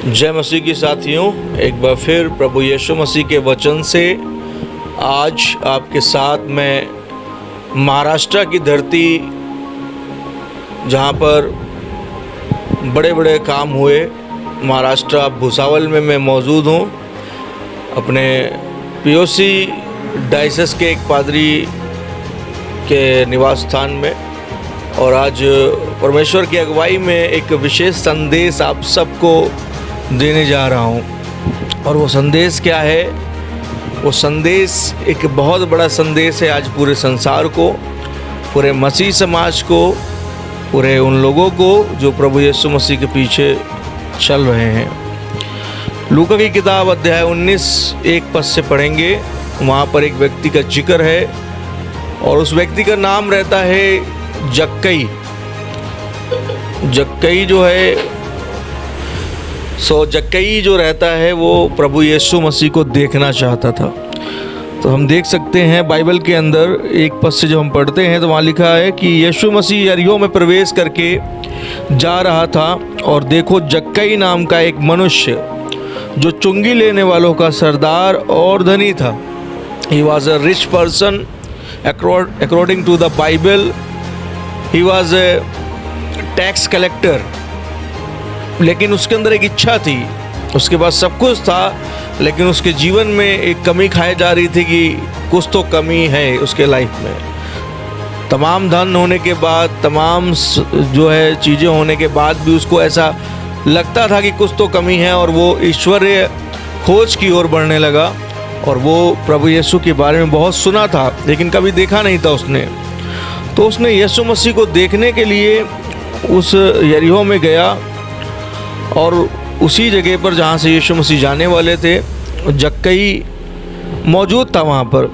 जय मसीह की साथियों, एक बार फिर प्रभु यीशु मसीह के वचन से आज आपके साथ मैं महाराष्ट्र की धरती जहाँ पर बड़े बड़े काम हुए, महाराष्ट्र भुसावल में मैं मौजूद हूँ। अपने पीओसी डायसिस के एक पादरी के निवास स्थान में, और आज परमेश्वर की अगुवाई में एक विशेष संदेश आप सबको देने जा रहा हूँ। और वो संदेश क्या है? वो संदेश एक बहुत बड़ा संदेश है आज पूरे संसार को, पूरे मसीह समाज को, पूरे उन लोगों को जो प्रभु यीशु मसीह के पीछे चल रहे हैं। लूका की किताब अध्याय 19 एक पद से पढ़ेंगे। वहाँ पर एक व्यक्ति का जिक्र है और उस व्यक्ति का नाम रहता है जक्कई। जक्कई जो है जक्कई जो रहता है वो प्रभु यीशु मसीह को देखना चाहता था। तो हम देख सकते हैं बाइबल के अंदर एक पद से जब हम पढ़ते हैं तो वहाँ लिखा है कि यीशु मसीह यरीहो में प्रवेश करके जा रहा था और देखो जक्कई नाम का एक मनुष्य जो चुंगी लेने वालों का सरदार और धनी था। He was a rich person according to the Bible. He was a tax collector. लेकिन उसके अंदर एक इच्छा थी, उसके पास सब कुछ था, लेकिन उसके जीवन में एक कमी खाई जा रही थी कि कुछ तो कमी है उसके लाइफ में। तमाम धन होने के बाद, तमाम जो है चीज़ें होने के बाद भी उसको ऐसा लगता था कि कुछ तो कमी है, और वो ईश्वरीय खोज की ओर बढ़ने लगा। और वो प्रभु यीशु के बारे में बहुत सुना था लेकिन कभी देखा नहीं था उसने। तो उसने यीशु मसीह को देखने के लिए उस यरीहो में गया, और उसी जगह पर जहाँ से यीशु मसीह जाने वाले थे जक्कई मौजूद था। वहाँ पर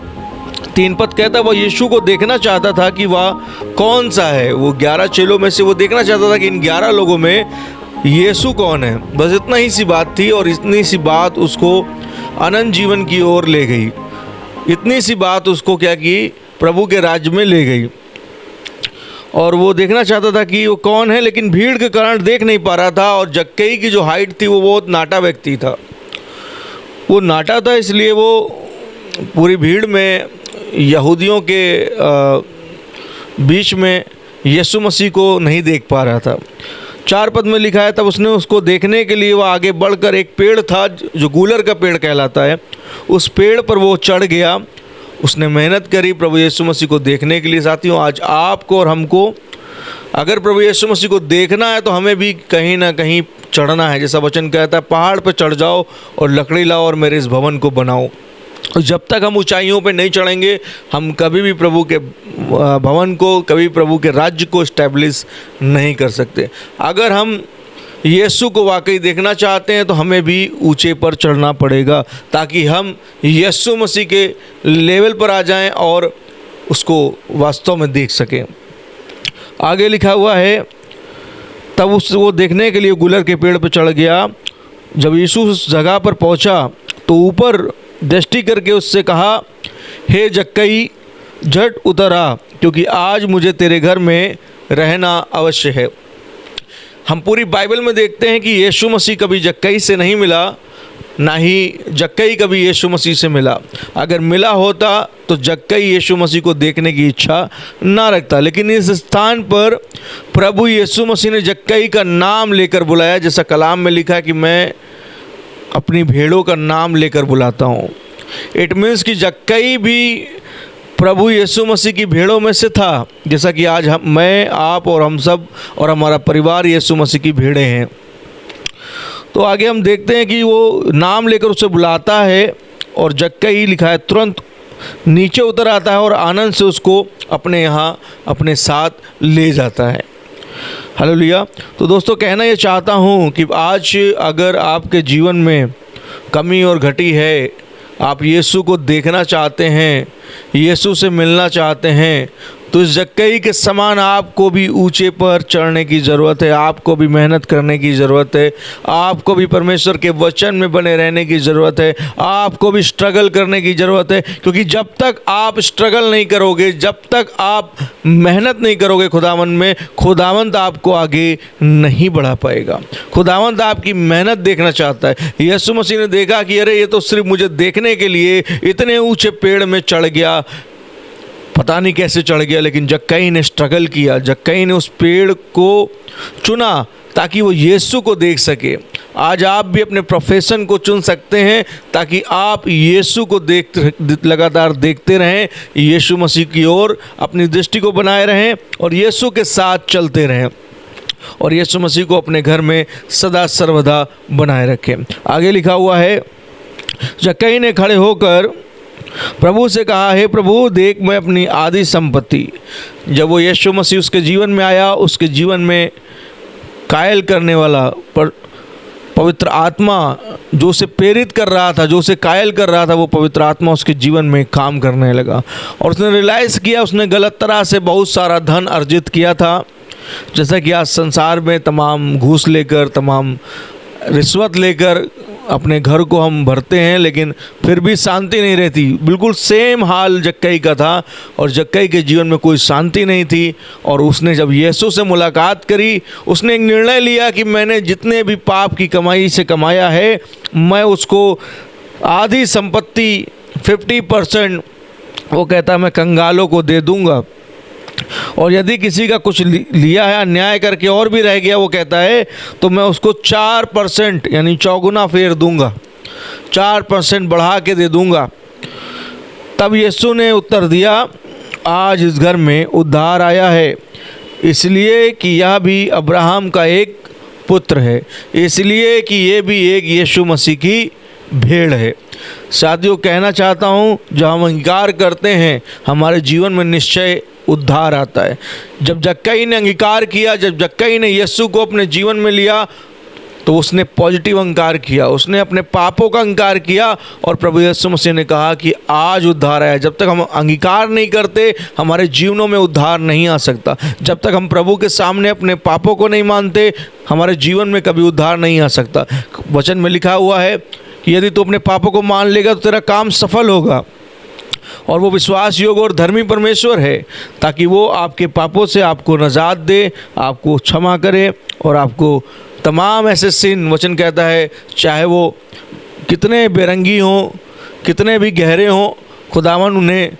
3 पद कहता है वह यीशु को देखना चाहता था कि वह कौन सा है। वो 11 चेलों में से वो देखना चाहता था कि इन 11 लोगों में यीशु कौन है। बस इतना ही सी बात थी, और इतनी सी बात उसको अनंत जीवन की ओर ले गई। इतनी सी बात उसको क्या की? प्रभु के राज्य में ले गई। और वो देखना चाहता था कि वो कौन है, लेकिन भीड़ के कारण देख नहीं पा रहा था। और जक्कई की जो हाइट थी वो बहुत नाटा व्यक्ति था। वो नाटा था इसलिए वो पूरी भीड़ में यहूदियों के बीच में यीशु मसीह को नहीं देख पा रहा था। 4 पद में लिखा है तब उसने उसको देखने के लिए वो आगे बढ़कर एक पेड़ था जो गूलर का पेड़ कहलाता है, उस पेड़ पर वो चढ़ गया। उसने मेहनत करी प्रभु यीशु मसीह को देखने के लिए। साथियों, आज आपको और हमको अगर प्रभु यीशु मसीह को देखना है तो हमें भी कहीं ना कहीं चढ़ना है। जैसा वचन कहता है, पहाड़ पर चढ़ जाओ और लकड़ी लाओ और मेरे इस भवन को बनाओ। और जब तक हम ऊंचाइयों पे नहीं चढ़ेंगे हम कभी भी प्रभु के भवन को, कभी प्रभु के राज्य को इस्टेब्लिश नहीं कर सकते। अगर हम यीशु को वाकई देखना चाहते हैं तो हमें भी ऊंचे पर चढ़ना पड़ेगा, ताकि हम यीशु मसीह के लेवल पर आ जाएं और उसको वास्तव में देख सकें। आगे लिखा हुआ है तब वो देखने के लिए गुलर के पेड़ पर चढ़ गया। जब यीशु उस जगह पर पहुंचा तो ऊपर दृष्टि करके उससे कहा, हे जक्कई, झट उतर आ, क्योंकि आज मुझे तेरे घर में रहना अवश्य है। हम पूरी बाइबल में देखते हैं कि यीशु मसीह कभी जक्कई से नहीं मिला, ना ही जक्कई कभी यीशु मसीह से मिला। अगर मिला होता तो जक्कई यीशु मसीह को देखने की इच्छा ना रखता। लेकिन इस स्थान पर प्रभु यीशु मसीह ने जक्कई का नाम लेकर बुलाया। जैसा कलाम में लिखा कि मैं अपनी भेड़ों का नाम लेकर बुलाता हूँ। इट मीन्स कि जक्कई भी प्रभु यीशु मसीह की भेड़ों में से था, जैसा कि आज मैं, आप और हम सब और हमारा परिवार यीशु मसीह की भेड़ें हैं। तो आगे हम देखते हैं कि वो नाम लेकर उसे बुलाता है, और जक्कई लिखा है तुरंत नीचे उतर आता है और आनंद से उसको अपने यहाँ अपने साथ ले जाता है। हालेलुया। तो दोस्तों, कहना ये चाहता हूँ कि आज अगर आपके जीवन में कमी और घटी है, आप यीशु को देखना चाहते हैं, यीशु से मिलना चाहते हैं, तो इस जक्कई के समान आपको भी ऊंचे पर चढ़ने की ज़रूरत है, आपको भी मेहनत करने की ज़रूरत है, आपको भी परमेश्वर के वचन में बने रहने की ज़रूरत है, आपको भी स्ट्रगल करने की ज़रूरत है। क्योंकि जब तक आप स्ट्रगल नहीं करोगे, जब तक आप मेहनत नहीं करोगे खुदावंद में, खुदावंद आपको आगे नहीं बढ़ा पाएगा। खुदावंद आपकी मेहनत देखना चाहता है। यीशु मसीह ने देखा कि अरे ये तो सिर्फ मुझे देखने के लिए इतने ऊंचे पेड़ में चढ़ गया, पता नहीं कैसे चढ़ गया, लेकिन जक्कई ने स्ट्रगल किया, जक्कई ने उस पेड़ को चुना ताकि वो यीशु को देख सके। आज आप भी अपने प्रोफेशन को चुन सकते हैं ताकि आप यीशु को लगातार देखते रहें, यीशु मसीह की ओर अपनी दृष्टि को बनाए रहें और यीशु के साथ चलते रहें और यीशु मसीह को अपने घर में सदा सर्वदा बनाए रखें। आगे लिखा हुआ है, जक्कई ने खड़े होकर प्रभु से कहा, हे प्रभु देख मैं अपनी आधी संपत्ति। जब वो यीशु मसीह उसके जीवन में आया, उसके जीवन में कायल करने वाला पवित्र आत्मा जो उसे प्रेरित कर रहा था, जो उसे कायल कर रहा था, वो पवित्र आत्मा उसके जीवन में काम करने लगा और उसने रियलाइज़ किया उसने गलत तरह से बहुत सारा धन अर्जित किया था। जैसा कि आज संसार में तमाम घूस लेकर, तमाम रिश्वत लेकर अपने घर को हम भरते हैं, लेकिन फिर भी शांति नहीं रहती। बिल्कुल सेम हाल जक्कई का था और जक्कई के जीवन में कोई शांति नहीं थी। और उसने जब यीशु से मुलाकात करी, उसने एक निर्णय लिया कि मैंने जितने भी पाप की कमाई से कमाया है, मैं उसको आधी संपत्ति 50% वो कहता मैं कंगालों को दे दूंगा। और यदि किसी का कुछ लिया है अन्याय करके और भी रह गया, वो कहता है तो मैं उसको 4% यानी चौगुना फेर दूंगा, 4% बढ़ा के दे दूंगा। तब यीशु ने उत्तर दिया, आज इस घर में उद्धार आया है, इसलिए कि यह भी अब्राहम का एक पुत्र है, इसलिए कि ये भी एक यीशु मसीह की भेड़ है। साथियों, कहना चाहता हूँ, जब हम अंगीकार करते हैं हमारे जीवन में निश्चय उद्धार आता है। जब जक्कई ने अंगीकार किया, जब जक्कई ने यीशु को अपने जीवन में लिया, तो उसने पॉजिटिव अंगीकार किया, उसने अपने पापों का अंगीकार किया और प्रभु यीशु मसीह ने कहा कि आज उद्धार आया। जब तक हम अंगीकार नहीं करते, हमारे जीवनों में उद्धार नहीं आ सकता। जब तक हम प्रभु के सामने अपने पापों को नहीं मानते, हमारे जीवन में कभी उद्धार नहीं आ सकता। वचन में लिखा हुआ है कि यदि तू अपने पापों को मान लेगा तो तेरा काम सफल होगा। और वो विश्वास योग्य और धर्मी परमेश्वर है ताकि वो आपके पापों से आपको नजात दे, आपको क्षमा करे और आपको तमाम ऐसे सिन, वचन कहता है, चाहे वो कितने बेरंगी हों, कितने भी गहरे हों, खुदावन उन्हें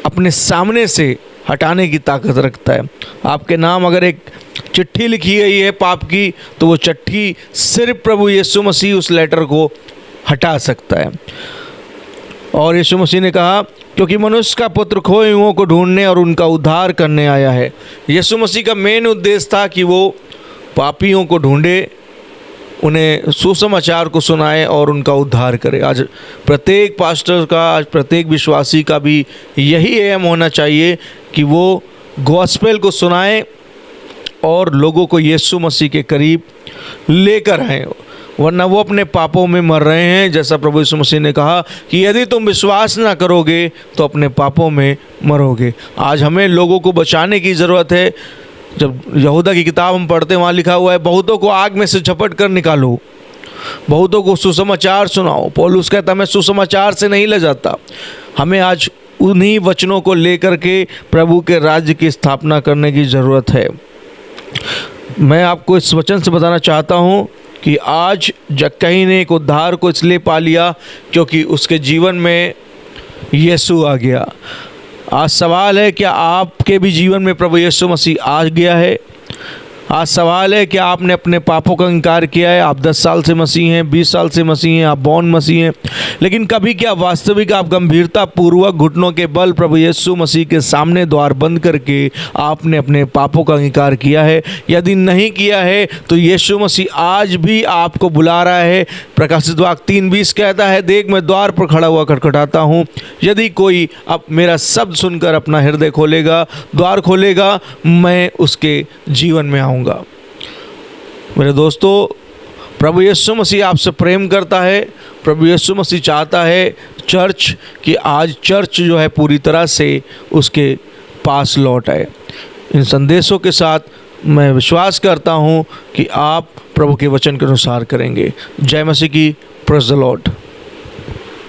अपने सामने से हटाने की ताकत रखता है। आपके नाम अगर एक चिट्ठी लिखी गई है पाप की, तो वो चिट्ठी सिर्फ प्रभु यीशु मसीह उस लेटर को हटा सकता है। और यीशु मसीह ने कहा, क्योंकि मनुष्य का पुत्र खोए हुओं को ढूंढने और उनका उद्धार करने आया है। यीशु मसीह का मेन उद्देश्य था कि वो पापियों को ढूंढे, उन्हें सुसमाचार को सुनाए और उनका उद्धार करे। आज प्रत्येक पास्टर का, आज प्रत्येक विश्वासी का भी यही एम होना चाहिए कि वो गॉस्पेल को सुनाए और लोगों को यीशु मसीह के करीब लेकर आए, वरना वो अपने पापों में मर रहे हैं। जैसा प्रभु यीशु मसीह ने कहा कि यदि तुम विश्वास ना करोगे तो अपने पापों में मरोगे। आज हमें लोगों को बचाने की ज़रूरत है। जब यहूदा की किताब हम पढ़ते हैं, वहाँ लिखा हुआ है, बहुतों को आग में से झपट कर निकालो, बहुतों को सुसमाचार सुनाओ। पौलुस कहता मैं सुसमाचार से नहीं ले जाता। हमें आज उन्हीं वचनों को लेकर के प्रभु के राज्य की स्थापना करने की ज़रूरत है। मैं आपको इस वचन से बताना चाहता हूँ कि आज जक्कई ने एक उद्धार को इसलिए पा लिया क्योंकि उसके जीवन में यीशु आ गया। आज सवाल है, क्या आपके भी जीवन में प्रभु यीशु मसीह आ गया है? आज सवाल है कि आपने अपने पापों का इनकार किया है। आप 10 साल से मसीह हैं, 20 साल से मसीह हैं, आप बॉर्न मसीह हैं, लेकिन कभी क्या वास्तविक आप गंभीरता पूर्वक घुटनों के बल प्रभु यीशु मसीह के सामने द्वार बंद करके आपने अपने पापों का इनकार किया है? यदि नहीं किया है तो यीशु मसीह आज भी आपको बुला रहा है। प्रकाशित वाक्य 3:20 कहता है, देख मैं द्वार पर खड़ा हुआ खटखटाता हूँ, यदि कोई अब मेरा शब्द सुनकर अपना हृदय खोलेगा, द्वार खोलेगा, मैं उसके जीवन में आऊँगा। मेरे दोस्तों, प्रभु यीशु मसीह आपसे प्रेम करता है। प्रभु यीशु मसीह चाहता है चर्च कि आज चर्च जो है पूरी तरह से उसके पास लौट आए। इन संदेशों के साथ मैं विश्वास करता हूँ कि आप प्रभु के वचन के अनुसार करेंगे। जय मसीह की। Praise the Lord.